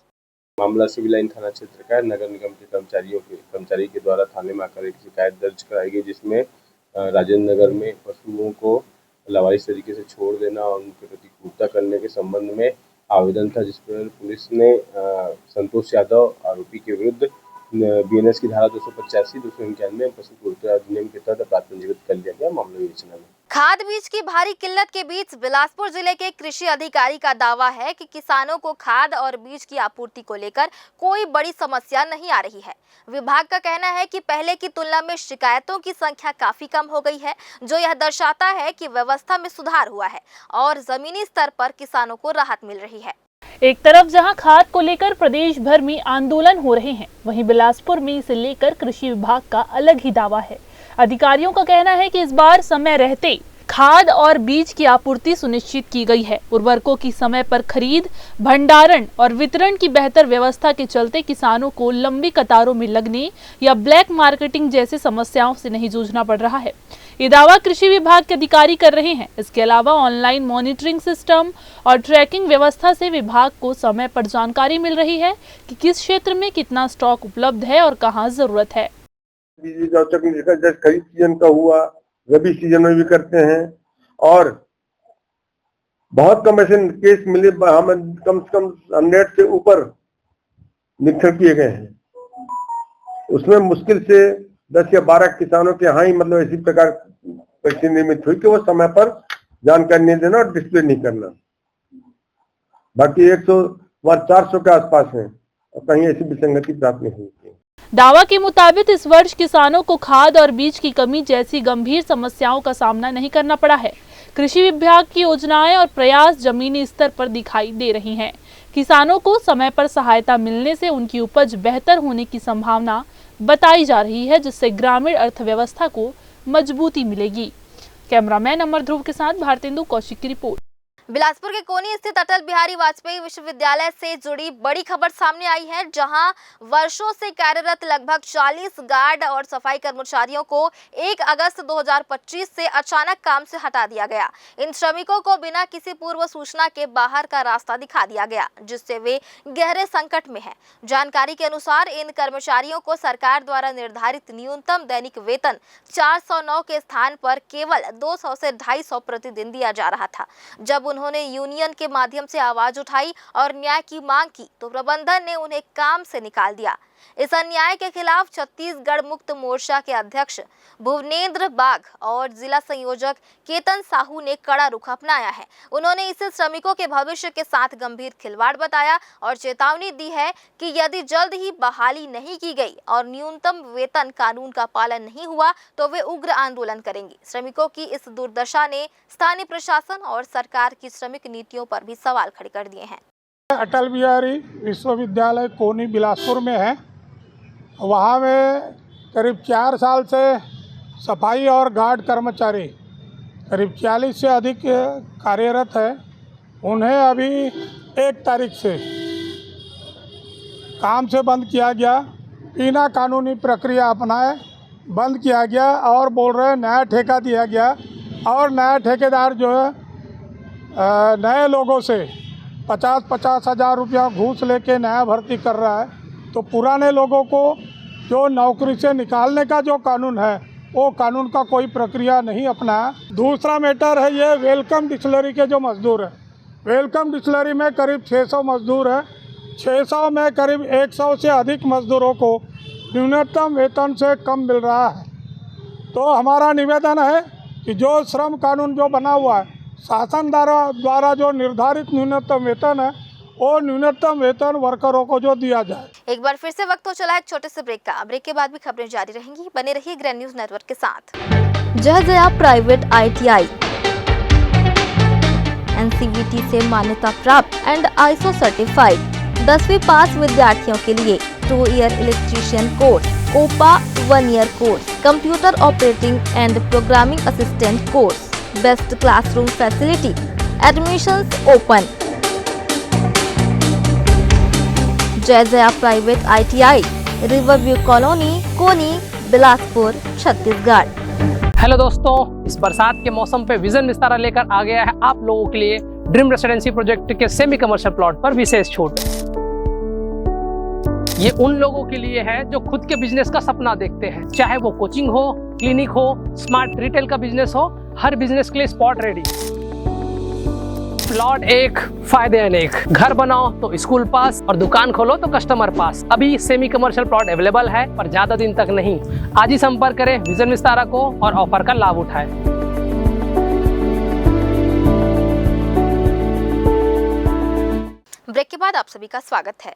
मामला सिविल लाइन थाना क्षेत्र का नगर निगम के कर्मचारी के द्वारा थाने में आकर एक शिकायत दर्ज कराई गई, जिसमें राजेंद्र नगर में पशुओं को लावारिस तरीके से छोड़ देना और उनके प्रति क्रूरता करने के संबंध में आवेदन था, जिस पर पुलिस ने संतोष यादव आरोपी के विरुद्ध BNS की धारा 285, 291 पशु क्रूरता अधिनियम के तहत अपराध पंजीकृत कर लिया गया। मामले विवेचना में खाद बीज की भारी किल्लत के बीच बिलासपुर जिले के कृषि अधिकारी का दावा है कि किसानों को खाद और बीज की आपूर्ति को लेकर कोई बड़ी समस्या नहीं आ रही है। विभाग का कहना है कि पहले की तुलना में शिकायतों की संख्या काफी कम हो गई है, जो यह दर्शाता है कि व्यवस्था में सुधार हुआ है और जमीनी स्तर पर किसानों को राहत मिल रही है। एक तरफ जहां खाद को लेकर प्रदेश भर में आंदोलन हो रहे हैं, वहीं बिलासपुर में इसे लेकर कृषि विभाग का अलग ही दावा है। अधिकारियों का कहना है कि इस बार समय रहते खाद और बीज की आपूर्ति सुनिश्चित की गई है। उर्वरकों की समय पर खरीद, भंडारण और वितरण की बेहतर व्यवस्था के चलते किसानों को लंबी कतारों में लगने या ब्लैक मार्केटिंग जैसे समस्याओं से नहीं जूझना पड़ रहा है। ये दावा कृषि विभाग के अधिकारी कर रहे हैं। इसके अलावा ऑनलाइन मॉनिटरिंग सिस्टम और ट्रैकिंग व्यवस्था से विभाग को समय पर जानकारी मिल रही है कि किस क्षेत्र में कितना स्टॉक उपलब्ध है और कहाँ जरूरत है। खरीद सीजन का हुआ, रबी सीजन में भी करते हैं और बहुत कम ऐसे केस मिले, हम कम से कम 100 से ऊपर निरीक्षण किए गए हैं। उसमें मुश्किल से 10 या 12 किसानों के यहाँ ही मतलब इसी प्रकार परिस्थिति निर्मित हुई कि वो समय पर जानकारी नहीं देना और डिस्प्ले नहीं करना। बाकी 100 400 के आसपास है कहीं ऐसी विसंगति प्राप्त नहीं हुई। दावा के मुताबिक इस वर्ष किसानों को खाद और बीज की कमी जैसी गंभीर समस्याओं का सामना नहीं करना पड़ा है। कृषि विभाग की योजनाएं और प्रयास जमीनी स्तर पर दिखाई दे रही हैं। किसानों को समय पर सहायता मिलने से उनकी उपज बेहतर होने की संभावना बताई जा रही है, जिससे ग्रामीण अर्थव्यवस्था को मजबूती मिलेगी। कैमरामैन अमर ध्रुव के साथ भारतेंदु कौशिक की रिपोर्ट। बिलासपुर के कोनी स्थित अटल बिहारी वाजपेयी विश्वविद्यालय से जुड़ी बड़ी खबर सामने आई है, जहां वर्षों से कार्यरत लगभग 40 गार्ड और सफाई कर्मचारियों को 1 अगस्त 2025 से अचानक काम से हटा दिया गया। इन श्रमिकों को बिना किसी पूर्व सूचना के बाहर का रास्ता दिखा दिया गया, जिससे वे गहरे संकट में हैं। जानकारी के अनुसार इन कर्मचारियों को सरकार द्वारा निर्धारित न्यूनतम दैनिक वेतन 409 के स्थान पर केवल 200 से 250 प्रतिदिन दिया जा रहा था। जब उन्होंने यूनियन के माध्यम से आवाज उठाई और न्याय की मांग की, तो प्रबंधन ने उन्हें काम से निकाल दिया। इस अन्याय के खिलाफ छत्तीसगढ़ मुक्त मोर्चा के अध्यक्ष भुवनेंद्र बाघ और जिला संयोजक केतन साहू ने कड़ा रुख अपनाया है। उन्होंने इसे श्रमिकों के भविष्य के साथ गंभीर खिलवाड़ बताया और चेतावनी दी है कि यदि जल्द ही बहाली नहीं की गई और न्यूनतम वेतन कानून का पालन नहीं हुआ तो वे उग्र आंदोलन करेंगे। श्रमिकों की इस दुर्दशा ने स्थानीय प्रशासन और सरकार की श्रमिक नीतियों पर भी सवाल खड़े कर दिए हैं। अटल बिहारी विश्वविद्यालय कोनी बिलासपुर में है। वहाँ में करीब 4 साल से सफाई और गार्ड कर्मचारी करीब 40 से अधिक कार्यरत है। उन्हें अभी 1 तारीख से काम से बंद किया गया, बिना कानूनी प्रक्रिया अपनाए बंद किया गया और बोल रहे नया ठेका दिया गया और नया ठेकेदार जो है नए लोगों से 50-50 हज़ार रुपया घूस लेके नया भर्ती कर रहा है। तो पुराने लोगों को जो नौकरी से निकालने का जो कानून है वो कानून का कोई प्रक्रिया नहीं अपनाया। दूसरा मैटर है ये वेलकम डिस्टिलरी के जो मजदूर हैं, वेलकम डिस्टिलरी में करीब 600 मजदूर है। 600 में करीब 100 से अधिक मजदूरों को न्यूनतम वेतन से कम मिल रहा है। तो हमारा निवेदन है कि जो श्रम कानून जो बना हुआ है, शासन द्वारा जो निर्धारित न्यूनतम वेतन है और न्यूनतम वेतन वर्करों को जो दिया जाए। एक बार फिर से वक्त हो चला एक छोटे से ब्रेक का। ब्रेक के बाद भी खबरें जारी रहेंगी। बने रहिए ग्रैंड न्यूज नेटवर्क के साथ। जय जया प्राइवेट ITI NCVT से मान्यता प्राप्त एंड ISO सर्टिफाइड 10वीं पास विद्यार्थियों के लिए 2 year electrician course, OPA 1 year course, computer operating and programming assistant course, best classroom facility, admissions open. Jai Jaya private ITI, Riverview colony, Koni, Bilaspur, Chhattisgarh. Hello दोस्तों, इस बरसात के मौसम पे विजन विस्तारा लेकर आ गया है आप लोगों के लिए ड्रीम रेसिडेंसी प्रोजेक्ट के सेमी कमर्शियल प्लॉट पर विशेष छूट। ये उन लोगों के लिए है जो खुद के बिजनेस का सपना देखते हैं, चाहे वो कोचिंग हो, क्लिनिक हो, स्मार्ट रिटेल का बिजनेस हो, हर बिजनेस के लिए स्पॉट रेडी। प्लॉट एक, फायदे अनेक। घर बनाओ तो स्कूल पास और दुकान खोलो तो कस्टमर पास। अभी सेमी कमर्शियल प्लॉट अवेलेबल है, पर ज्यादा दिन तक नहीं। आज ही संपर्क करें विजन विस्तारा को और ऑफर का लाभ उठाएं। ब्रेक के बाद आप सभी का स्वागत है।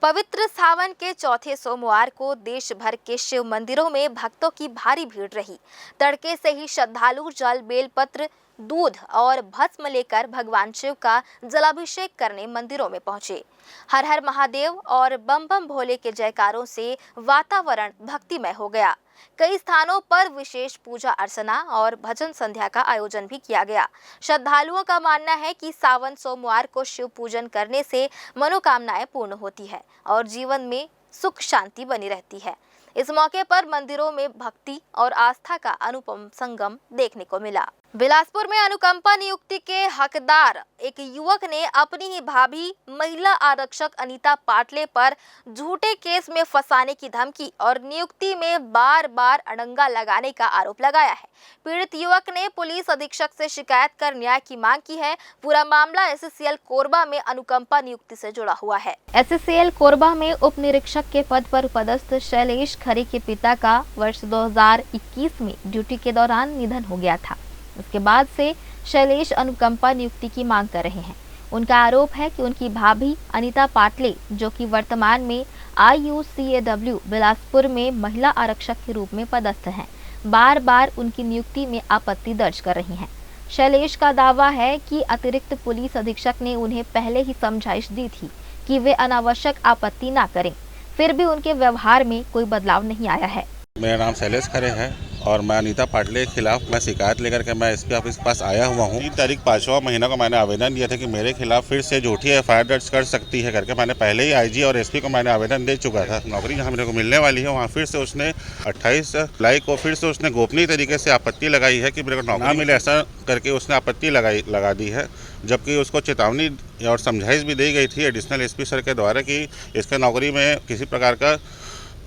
पवित्र सावन के चौथे सोमवार को देश भर के शिव मंदिरों में भक्तों की भारी भीड़ रही। तड़के से ही श्रद्धालु जल, बेलपत्र, दूध और भस्म लेकर भगवान शिव का जलाभिषेक करने मंदिरों में पहुंचे। हर हर महादेव और बम बम भोले के जयकारों से वातावरण भक्तिमय हो गया। कई स्थानों पर विशेष पूजा अर्चना और भजन संध्या का आयोजन भी किया गया। श्रद्धालुओं का मानना है कि सावन सोमवार को शिव पूजन करने से मनोकामनाएं पूर्ण होती है और जीवन में सुख शांति बनी रहती है। इस मौके पर मंदिरों में भक्ति और आस्था का अनुपम संगम देखने को मिला। बिलासपुर में अनुकंपा नियुक्ति के हकदार एक युवक ने अपनी ही भाभी महिला आरक्षक अनीता पाटले पर झूठे केस में फंसाने की धमकी और नियुक्ति में बार बार अड़ंगा लगाने का आरोप लगाया है। पीड़ित युवक ने पुलिस अधीक्षक से शिकायत कर न्याय की मांग की है। पूरा मामला SSCL कोरबा में अनुकंपा नियुक्ति से जुड़ा हुआ है। SSCL कोरबा में उप निरीक्षक के पद पर पदस्थ शैलेश खरे के पिता का वर्ष 2021 में ड्यूटी के दौरान निधन हो गया था। उसके बाद से शैलेश अनुकंपा नियुक्ति की मांग कर रहे हैं। उनका आरोप है कि उनकी भाभी अनीता पाटले, जो कि वर्तमान में IUCAW बिलासपुर में महिला आरक्षक के रूप में पदस्थ हैं, बार बार उनकी नियुक्ति में आपत्ति दर्ज कर रही हैं। शैलेश का दावा है कि अतिरिक्त पुलिस अधीक्षक ने उन्हें पहले ही समझाइश दी थी कि वे अनावश्यक आपत्ति ना करें, फिर भी उनके व्यवहार में कोई बदलाव नहीं आया है। मेरा नाम शैलेश खरे है और मैं अनीता पाटले के खिलाफ मैं शिकायत लेकर के मैं एसपी ऑफिस के पास आया हुआ हूँ। 3 तारीख 5वां महीना को मैंने आवेदन दिया था कि मेरे खिलाफ फिर से झूठी एफआईआर दर्ज कर सकती है करके। मैंने पहले ही IG और SP को मैंने आवेदन दे चुका था। नौकरी जहाँ मेरे को मिलने वाली है वहाँ फिर से उसने 28 जुलाई को फिर से उसने गोपनीय तरीके से आपत्ति लगाई है कि मेरे को नौकरी मिले, ऐसा करके उसने आपत्ति लगा दी है। जबकि उसको चेतावनी और समझाइश भी दी गई थी एडिशनल SP सर के द्वारा कि इसके नौकरी में किसी प्रकार का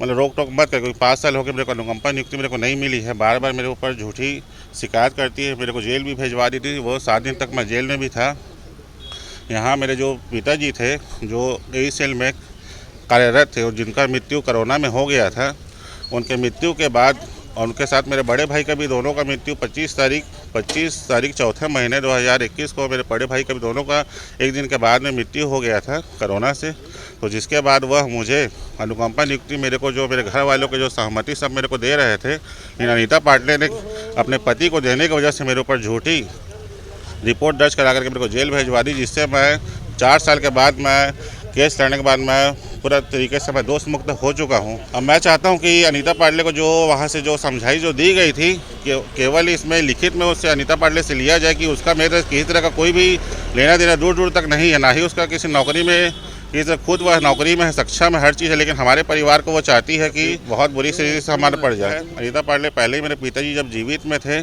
मतलब रोक टोक मत कर, 5 साल हो गए मेरे को अनुकंपा नियुक्ति मेरे को नहीं मिली है। बार बार मेरे ऊपर झूठी शिकायत करती है। मेरे को जेल भी भिजवा दी थी, वो 7 दिन तक मैं जेल में भी था। यहाँ मेरे जो पिताजी थे जो AE सेल में कार्यरत थे और जिनका मृत्यु कोरोना में हो गया था, उनके मृत्यु के बाद और उनके साथ मेरे बड़े भाई का भी दोनों का मृत्यु 25 तारीख चौथे महीने 2021 को मेरे बड़े भाई का भी दोनों का एक दिन के बाद में मृत्यु हो गया था कोरोना से। तो जिसके बाद वह मुझे अनुकंपा नियुक्ति मेरे को जो मेरे घर वालों के जो सहमति सब मेरे को दे रहे थे, लेकिन अनीता पाटले ने अपने पति को देने की वजह से मेरे ऊपर झूठी रिपोर्ट दर्ज करा करके मेरे को जेल भिजवा दी, जिससे मैं 4 साल के बाद मैं केस लड़ने के बाद मैं पूरा तरीके से मैं दोष मुक्त हो चुका हूं। अब मैं चाहता हूं कि अनीता पाटले को जो वहां से जो समझाई जो दी गई थी केवल इसमें लिखित में उससे अनीता पाटले से लिया जाए कि उसका मेरे किसी तरह का कोई भी लेना देना दूर दूर तक नहीं है, ना ही उसका किसी नौकरी में कि खुद वह नौकरी में है, सक्षम है, हर चीज़ है, लेकिन हमारे परिवार को वो चाहती है कि बहुत बुरी तरीके से हमारे पड़ जाए। अनीता पाटले पहले ही मेरे पिताजी जब जीवित में थे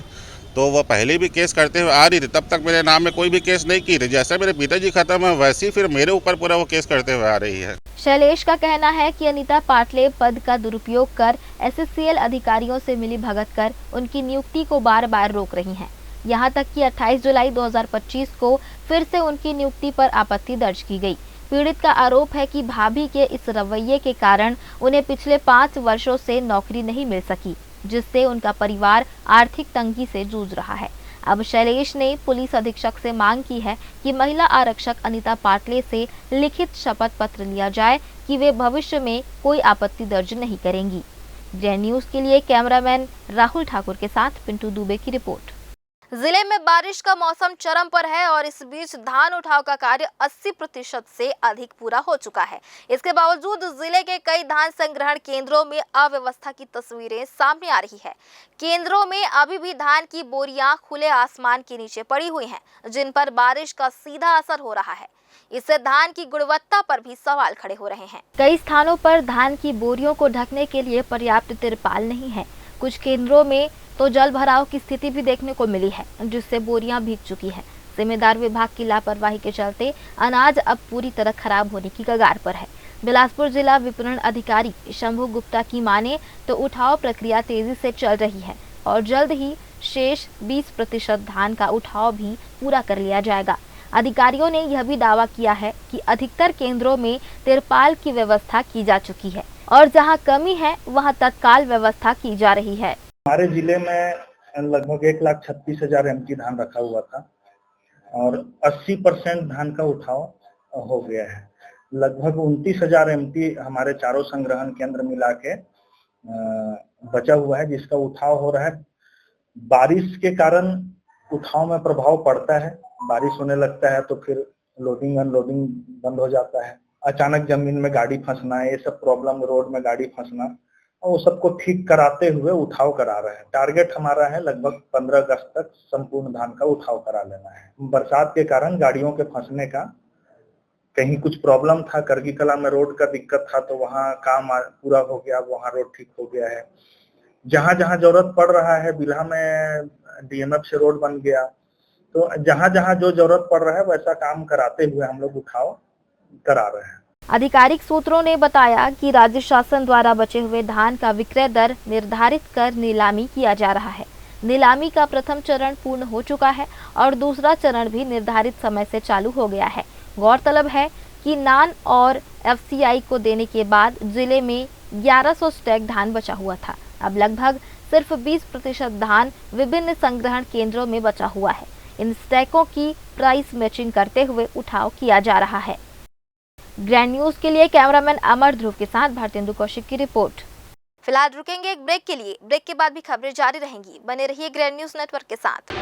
तो वह पहले भी केस करते हुए आ रही थी, तब तक मेरे नाम में कोई भी केस नहीं की थी। जैसे मेरे पिताजी खत्म है वैसे ही फिर मेरे ऊपर पूरा वो केस करते हुए आ रही है। शैलेश का कहना है कि अनीता पाटले पद का दुरुपयोग कर SSCL अधिकारियों से मिली भगत कर उनकी नियुक्ति को बार बार रोक रही हैं। यहाँ तक कि 28 जुलाई 2025 को फिर से उनकी नियुक्ति पर आपत्ति दर्ज की गई। पीड़ित का आरोप है कि भाभी के इस रवैये के कारण उन्हें पिछले 5 वर्षों से नौकरी नहीं मिल सकी, जिससे उनका परिवार आर्थिक तंगी से जूझ रहा है। अब शैलेश ने पुलिस अधीक्षक से मांग की है कि महिला आरक्षक अनीता पाटले से लिखित शपथ पत्र लिया जाए कि वे भविष्य में कोई आपत्ति दर्ज नहीं करेंगी। जय न्यूज के लिए कैमरामैन राहुल ठाकुर के साथ पिंटू दुबे की रिपोर्ट। जिले में बारिश का मौसम चरम पर है और इस बीच धान उठाव का कार्य 80% से अधिक पूरा हो चुका है। इसके बावजूद जिले के कई धान संग्रहण केंद्रों में अव्यवस्था की तस्वीरें सामने आ रही है। केंद्रों में अभी भी धान की बोरियां खुले आसमान के नीचे पड़ी हुई हैं, जिन पर बारिश का सीधा असर हो रहा है। इससे धान की गुणवत्ता पर भी सवाल खड़े हो रहे हैं। कई स्थानों पर धान की बोरियों को ढकने के लिए पर्याप्त तिरपाल नहीं है। कुछ केंद्रों में तो जल भराव की स्थिति भी देखने को मिली है, जिससे बोरियां भीग चुकी है। जिम्मेदार विभाग की लापरवाही के चलते अनाज अब पूरी तरह खराब होने की कगार पर है। बिलासपुर जिला विपणन अधिकारी शंभू गुप्ता की माने तो उठाव प्रक्रिया तेजी से चल रही है और जल्द ही शेष 20% धान का उठाव भी पूरा कर लिया जाएगा। अधिकारियों ने यह भी दावा किया है कि अधिकतर केंद्रों में तिरपाल की व्यवस्था की जा चुकी है और जहां कमी है वहां तत्काल व्यवस्था की जा रही है। हमारे जिले में लगभग 1,36,000 MT धान रखा हुआ था और 80% धान का उठाव हो गया है। लगभग 29,000 MT हमारे चारों संग्रहण केंद्र मिला के बचा हुआ है, जिसका उठाव हो रहा है। बारिश के कारण उठाव में प्रभाव पड़ता है। बारिश होने लगता है तो फिर लोडिंग अनलोडिंग बंद हो जाता है। अचानक जमीन में गाड़ी फंसना, ये सब प्रॉब्लम, रोड में गाड़ी फंसना, और वो सबको ठीक कराते हुए उठाव करा रहे हैं। टारगेट हमारा है लगभग 15 अगस्त तक संपूर्ण धान का उठाव करा लेना है। बरसात के कारण गाड़ियों के फंसने का कहीं कुछ प्रॉब्लम था, करगी कला में रोड का दिक्कत था, तो वहाँ काम पूरा हो गया, वहाँ रोड ठीक हो गया है। जहाँ जहाँ जरूरत पड़ रहा है, बिल्हा में DMF से रोड बन गया, तो जहाँ जहाँ जो जरूरत पड़ रहा है वैसा काम कराते हुए हम लोग उठाव करा रहे हैं। आधिकारिक सूत्रों ने बताया कि राज्य शासन द्वारा बचे हुए धान का विक्रय दर निर्धारित कर नीलामी किया जा रहा है। नीलामी का प्रथम चरण पूर्ण हो चुका है और दूसरा चरण भी निर्धारित समय से चालू हो गया है। गौरतलब है कि नान और FCI को देने के बाद जिले में 1100 स्टैक धान बचा हुआ था। अब लगभग सिर्फ 20% धान विभिन्न संग्रहण केंद्रों में बचा हुआ है। इन स्टैकों की प्राइस मैचिंग करते हुए उठाव किया जा रहा है। ग्रैंड न्यूज के लिए कैमरामैन अमर ध्रुव के साथ भारतेंदु कौशिक की रिपोर्ट। फिलहाल रुकेंगे एक ब्रेक के लिए। ब्रेक के बाद भी खबरें जारी रहेंगी। बने रहिए ग्रैंड न्यूज नेटवर्क के साथ।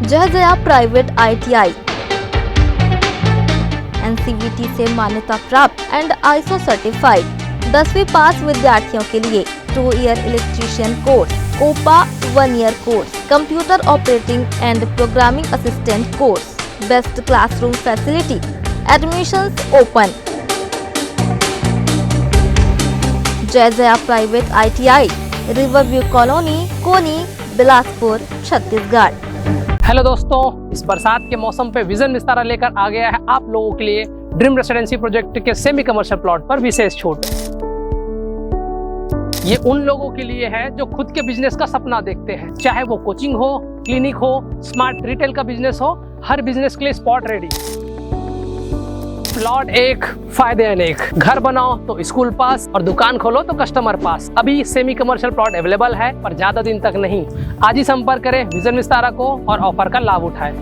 जय प्राइवेट ITI NCVT से मान्यता प्राप्त एंड ISO सर्टिफाइड 10वीं पास विद्यार्थियों के लिए 2 year electrician course, COPA 1 year course, computer operating and programming assistant course, best classroom facility, admissions open. Jai private ITI, Riverview colony, Koni, Bilaspur, Chhattisgarh. Hello दोस्तों, इस बरसात के मौसम पे विजन विस्तारा लेकर आ गया है आप लोगों के लिए ड्रीम रेसिडेंसी प्रोजेक्ट के सेमी कमर्शियल प्लॉट पर विशेष छूट। ये उन लोगों के लिए है जो खुद के बिजनेस का सपना देखते हैं, चाहे वो कोचिंग हो, क्लिनिक हो, स्मार्ट रिटेल का बिजनेस हो, हर बिजनेस के लिए स्पॉट रेडी। प्लॉट एक, फायदे अनेक। घर बनाओ तो स्कूल पास और दुकान खोलो तो कस्टमर पास। अभी सेमी कमर्शियल प्लॉट अवेलेबल है, पर ज्यादा दिन तक नहीं। आज ही संपर्क करें विजन विस्तारा को और ऑफर का लाभ उठाएं।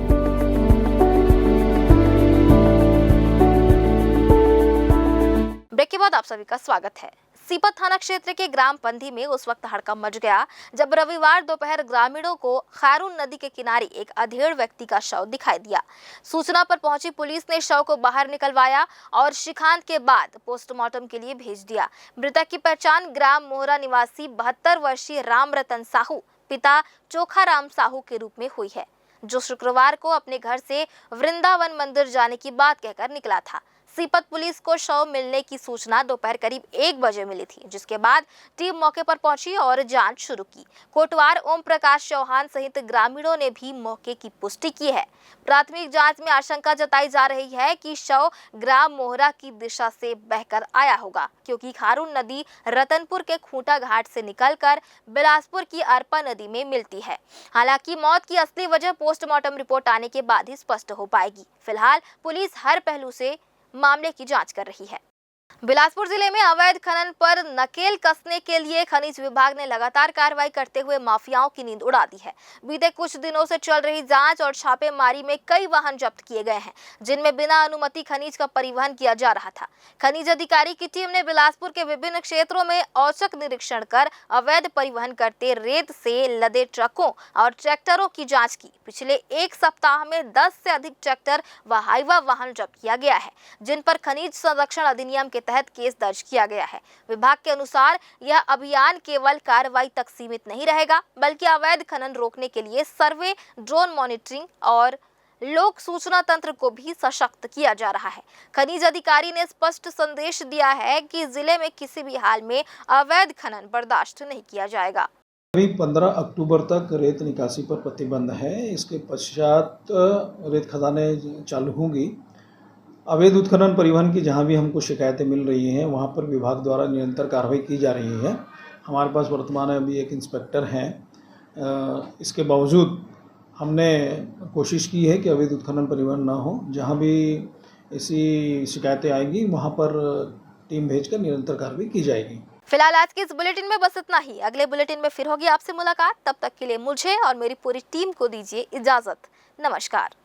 ब्रेक के बाद आप सभी का स्वागत है। सीपत थाना क्षेत्र के ग्राम पंधी में उस वक्त हड़कंप मच गया जब रविवार दोपहर ग्रामीणों को खारून नदी के किनारे एक अधेड़ व्यक्ति का शव दिखाई दिया। सूचना पर पहुंची पुलिस ने शव को बाहर निकलवाया और शिखांत के बाद पोस्टमार्टम के लिए भेज दिया। मृतक की पहचान ग्राम मोहरा निवासी 72 वर्षीय राम रतन साहू पिता चोखाराम साहू के रूप में हुई है, जो शुक्रवार को अपने घर से वृंदावन मंदिर जाने की बात कहकर निकला था। सीपत पुलिस को शव मिलने की सूचना दोपहर करीब 1 बजे मिली थी, जिसके बाद टीम मौके पर पहुंची और जांच शुरू की। कोटवार ओम प्रकाश चौहान सहित ग्रामीणों ने भी मौके की पुष्टि की है। प्राथमिक जांच में आशंका जताई जा रही है कि शव ग्राम मोहरा की दिशा से बहकर आया होगा, क्योंकि खारून नदी रतनपुर के खूंटा घाट से निकलकर बिलासपुर की अरपा नदी में मिलती है। हालांकि मौत की असली वजह पोस्टमार्टम रिपोर्ट आने के बाद ही स्पष्ट हो पाएगी। फिलहाल पुलिस हर पहलू से मामले की जांच कर रही है। बिलासपुर जिले में अवैध खनन पर नकेल कसने के लिए खनिज विभाग ने लगातार कार्रवाई करते हुए माफियाओं की नींद उड़ा दी है। बीते कुछ दिनों से चल रही जांच और छापेमारी में कई वाहन जब्त किए गए हैं, जिनमें बिना अनुमति खनिज का परिवहन किया जा रहा था। खनिज अधिकारी की टीम ने बिलासपुर के विभिन्न क्षेत्रों में औचक निरीक्षण कर अवैध परिवहन करते रेत से लदे ट्रकों और ट्रैक्टरों की जाँच की। पिछले 1 सप्ताह में 10 से अधिक ट्रैक्टर व हाईवा वाहन जब्त किया गया है, जिन पर खनिज संरक्षण अधिनियम के तहत केस दर्ज किया गया है। विभाग के अनुसार यह अभियान केवल कार्रवाई तक सीमित नहीं रहेगा, बल्कि अवैध खनन रोकने के लिए सर्वे, ड्रोन मॉनिटरिंग और लोक सूचना तंत्र को भी सशक्त किया जा रहा है। खनिज अधिकारी ने स्पष्ट संदेश दिया है कि जिले में किसी भी हाल में अवैध खनन बर्दाश्त नहीं किया जाएगा। अभी 15 अक्टूबर तक रेत निकासी पर प्रतिबंध है। इसके पश्चात रेत खदानें चालू होंगी। अवैध उत्खनन परिवहन की जहां भी हमको शिकायतें मिल रही हैं, वहां पर विभाग द्वारा निरंतर कार्रवाई की जा रही है। हमारे पास वर्तमान में अभी एक इंस्पेक्टर हैं। इसके बावजूद हमने कोशिश की है कि अवैध उत्खनन परिवहन ना हो। जहां भी ऐसी शिकायतें आएंगी, वहां पर टीम भेजकर निरंतर कार्रवाई की जाएगी। फिलहाल आज के इस बुलेटिन में बस इतना ही। अगले बुलेटिन में फिर होगी आपसे मुलाकात। तब तक के लिए मुझे और मेरी पूरी टीम को दीजिए इजाजत। नमस्कार।